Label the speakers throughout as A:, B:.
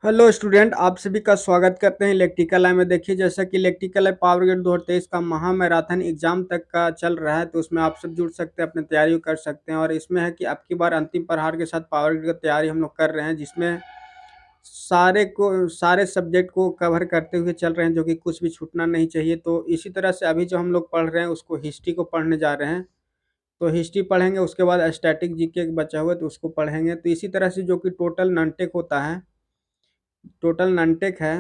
A: Hello student, आप सभी का स्वागत करते हैं इलेक्ट्रिकल लाइन में। देखिए, जैसा कि इलेक्ट्रिकल लाइन पावर ग्रिड 2023 का महा मैराथन एग्जाम तक का चल रहा है, तो उसमें आप सब जुड़ सकते हैं, अपनी तैयारी कर सकते हैं। और इसमें है कि अब की बार अंतिम प्रहार के साथ पावर ग्रिड की तैयारी हम लोग कर रहे हैं, जिसमें सारे सब्जेक्ट को कवर करते हुए चल रहे हैं, जो कि कुछ भी छूटना नहीं चाहिए। तो इसी तरह से अभी जो हम लोग पढ़ रहे हैं उसको हिस्ट्री को पढ़ने जा रहे हैं। तो हिस्ट्री पढ़ेंगे, उसके बाद स्टैटिक जीके बचा हुआ है तो उसको पढ़ेंगे। तो इसी तरह से जो कि टोटल ननटेक होता है, टोटल ननटेक है,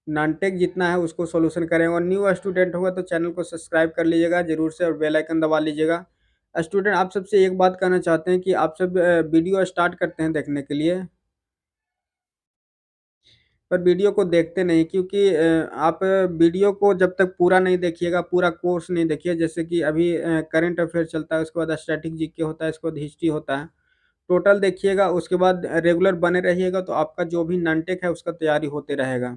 A: नानटेक जितना है उसको सॉल्यूशन करेंगे। और न्यू स्टूडेंट होगा तो चैनल को सब्सक्राइब कर लीजिएगा जरूर से, और बेल आइकन दबा लीजिएगा। स्टूडेंट, आप सबसे एक बात कहना चाहते हैं कि आप सब वीडियो स्टार्ट करते हैं देखने के लिए, पर वीडियो को देखते नहीं, क्योंकि आप वीडियो को जब तक पूरा नहीं देखिएगा, पूरा कोर्स नहीं देखिए। जैसे कि अभी करंट अफेयर चलता है, उसके बाद स्टैटिक जीके होता है, उसके बाद हिस्ट्री होता है। टोटल देखिएगा, उसके बाद रेगुलर बने रहिएगा, तो आपका जो भी नॉनटेक है उसका तैयारी होते रहेगा।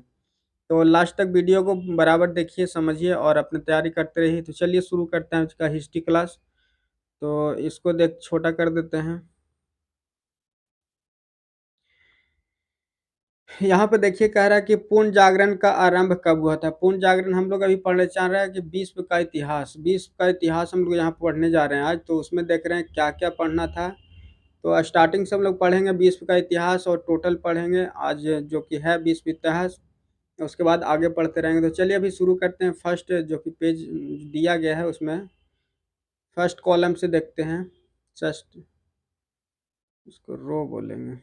A: तो लास्ट तक वीडियो को बराबर देखिए, समझिए और अपनी तैयारी करते रहिए। तो चलिए शुरू करते हैं इसका हिस्ट्री क्लास। तो इसको देख छोटा कर देते हैं। यहाँ पे देखिए, कह रहा है कि पूर्ण जागरण का आरंभ कब हुआ था। पूर्ण जागरण हम लोग अभी पढ़ने चाह रहे हैं कि विश्व का इतिहास हम लोग यहाँ पढ़ने जा रहे हैं आज। तो उसमें देख रहे हैं क्या क्या पढ़ना था। तो स्टार्टिंग से हम लोग पढ़ेंगे विश्व का इतिहास, और टोटल पढ़ेंगे आज जो कि है विश्व इतिहास। उसके बाद आगे पढ़ते रहेंगे। तो चलिए अभी शुरू करते हैं। फर्स्ट जो कि पेज दिया गया है उसमें फर्स्ट कॉलम से देखते हैं। जस्ट इसको रो बोलेंगे।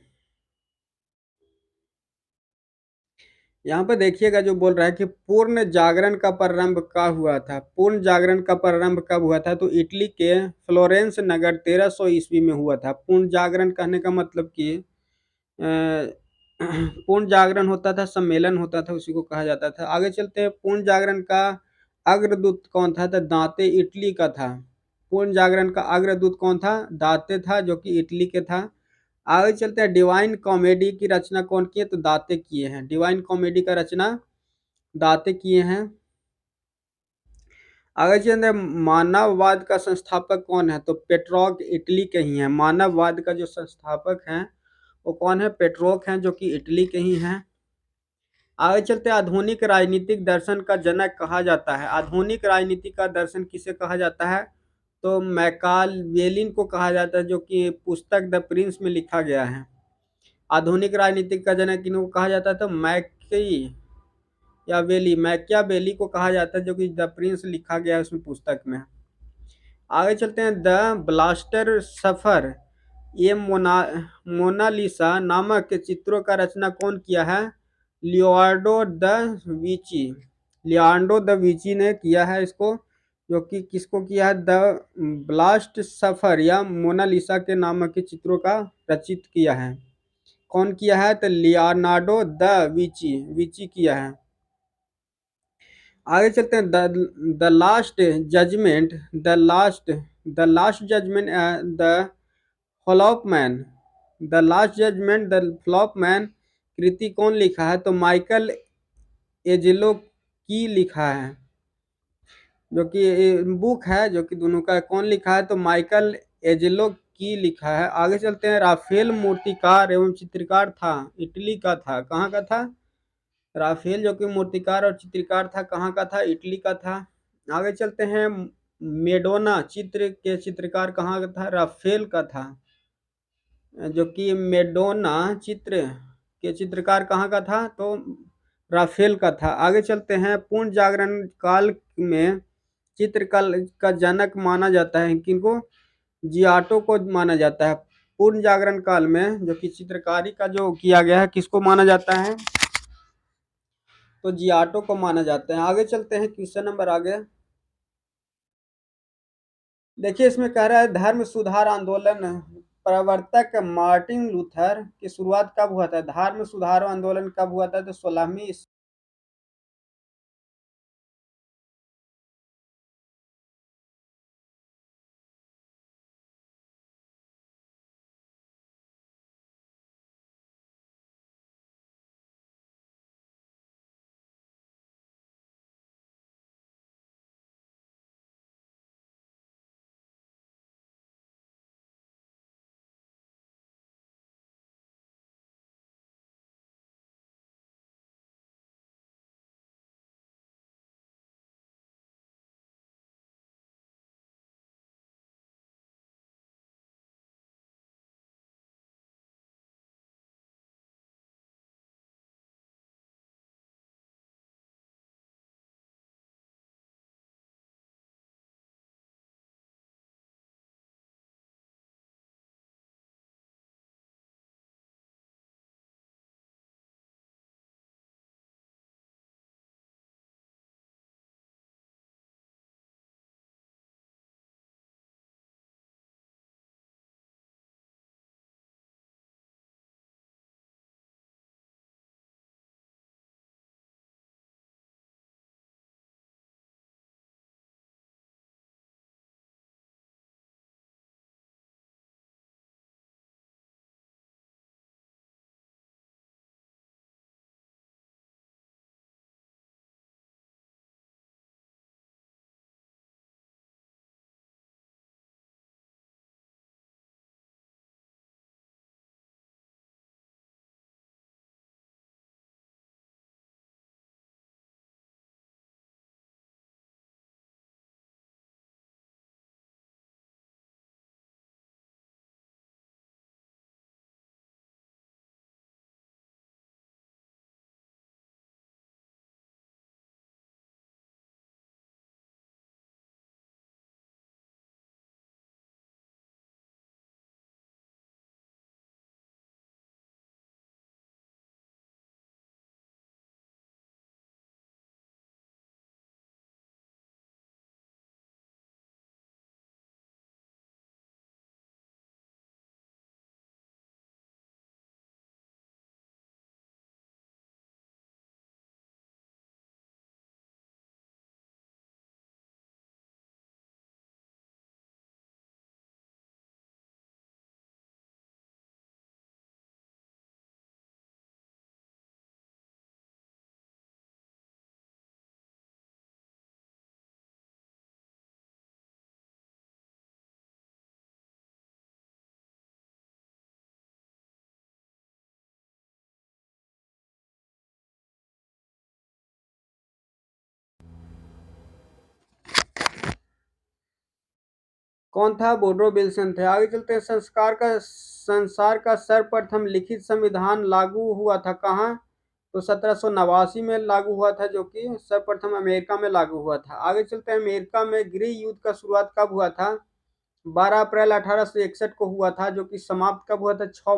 A: यहाँ पे देखिएगा जो बोल रहा है कि पूर्ण जागरण का प्रारंभ कब हुआ था। पूर्ण जागरण का प्रारंभ कब हुआ था, तो इटली के फ्लोरेंस नगर 1300 ईस्वी में हुआ था। पूर्ण जागरण कहने का मतलब कि पूर्ण जागरण होता था, सम्मेलन होता था, उसी को कहा जाता था। आगे चलते हैं। पूर्ण जागरण का अग्रदूत कौन था, तो दांते इटली का था। पूर्ण जागरण का अग्रदूत कौन था, दांते था, जो कि इटली के था। आगे चलते हैं। डिवाइन कॉमेडी की रचना कौन की है, तो दांते किए हैं। डिवाइन कॉमेडी का रचना दांते किए हैं। आगे चलते हैं। मानववाद का संस्थापक कौन है, तो पेट्रोक इटली के ही हैं। मानववाद का जो संस्थापक हैं वो कौन है, पेट्रोक हैं, जो कि इटली के ही हैं। आगे चलते हैं। आधुनिक राजनीतिक दर्शन का जनक कहा जाता है। आधुनिक राजनीति का दर्शन किसे कहा जाता है, तो मैकालवेलिन को कहा जाता है, जो कि पुस्तक द प्रिंस में लिखा गया है। आधुनिक राजनीतिक का जनक किनको कहा जाता है, तो मैकियावेली को कहा जाता है, जो कि द प्रिंस लिखा गया है उसमें पुस्तक में। आगे चलते हैं। द ब्लास्टर सफर ये मोनालिसा नामक चित्रों का रचना कौन किया है, लियोनार्डो द विची। लियोनार्डो द विची ने किया है इसको, जो कि किसको किया है, द ब्लास्ट सफर या मोनालिसा के नामक के चित्रों का रचित किया है। कौन किया है, तो लियोनार्डो द विची किया है। आगे चलते हैं। The last judgement the flopman the last judgement the flopman कृति कौन लिखा है, तो माइकल एजेलो की लिखा है, जो कि बुक है, जो कि दोनों का कौन लिखा है, तो माइकल एजेलो की लिखा है। आगे चलते हैं। राफेल मूर्तिकार एवं चित्रकार था, इटली का था। कहाँ का था, राफेल जो कि मूर्तिकार और चित्रकार था, कहाँ का था, इटली का था। आगे चलते हैं। मेडोना चित्र के चित्रकार कहाँ का था, राफेल का था, जो कि मेडोना चित्र के चित्रकार कहाँ का था, तो राफेल का था। आगे चलते हैं। पूर्ण जागरण काल में चित्रकला का जनक माना जाता है किनको, जियाटो को माना जाता है। पूर्ण जागरण काल में जो कि चित्रकारी का जो किया गया है, किसको माना जाता है, तो जियाटो को माना जाता है। आगे चलते हैं। क्वेश्चन नंबर आगे देखिए, इसमें कह रहा है धर्म सुधार आंदोलन प्रवर्तक मार्टिन लूथर की शुरुआत कब हुआ था। धर्म सुधार आंदोलन कब हुआ था, तो 16वीं कौन था? वुड्रो विल्सन थे। आगे चलते हैं। संसार का सर्वप्रथम लिखित संविधान लागू हुआ था कहाँ? तो 1789 में लागू हुआ था, जो कि सर्वप्रथम अमेरिका में लागू हुआ था। आगे चलते हैं। अमेरिका में गृह युद्ध का शुरुआत कब हुआ था? 12 अप्रैल 1861 को हुआ था, जो कि समाप्त कब हुआ था? 6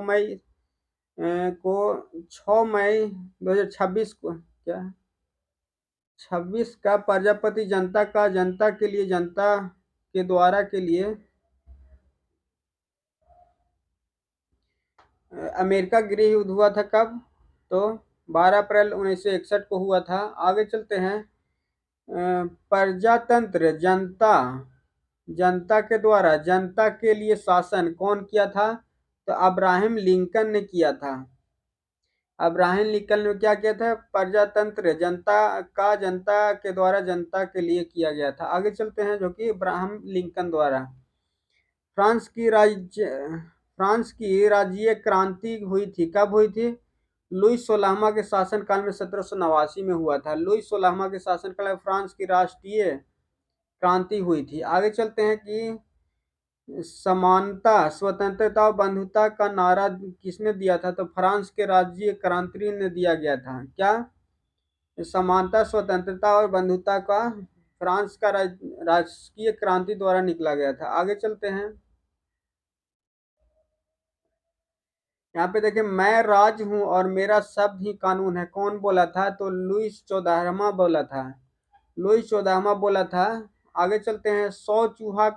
A: मई 2026 को। क्या 26 का प्रजापति जनता के लिए, जनता के द्वारा के लिए अमेरिका गृह युद्ध हुआ था कब? तो 12 अप्रैल 1961 को हुआ था। आगे चलते हैं। प्रजातंत्र जनता के द्वारा जनता के लिए शासन कौन किया था? तो अब्राहम लिंकन ने किया था। अब्राहम लिंकन ने क्या किया था? प्रजातंत्र जनता के द्वारा जनता के लिए किया गया था। आगे चलते हैं, जो कि अब्राहम लिंकन द्वारा। फ्रांस की राज्य क्रांति हुई थी कब हुई थी? लुईस 16वां के शासनकाल में 1789 में हुआ था। लुईस 16वां के शासनकाल में फ्रांस की राष्ट्रीय क्रांति हुई थी। आगे चलते हैं कि समानता, स्वतंत्रता और बंधुता का नारा किसने दिया था? तो फ्रांस के राज्य क्रांति ने दिया गया था। क्या? समानता, स्वतंत्रता और बंधुता का फ्रांस का राजकीय क्रांति द्वारा निकला गया था। आगे चलते हैं। यहाँ पे देखिए, मैं राज हूं और मेरा शब्द ही कानून है, कौन बोला था? तो लुईस 14वां बोला था। लुईस 14वां बोला था। आगे चलते हैं। 100 चूहा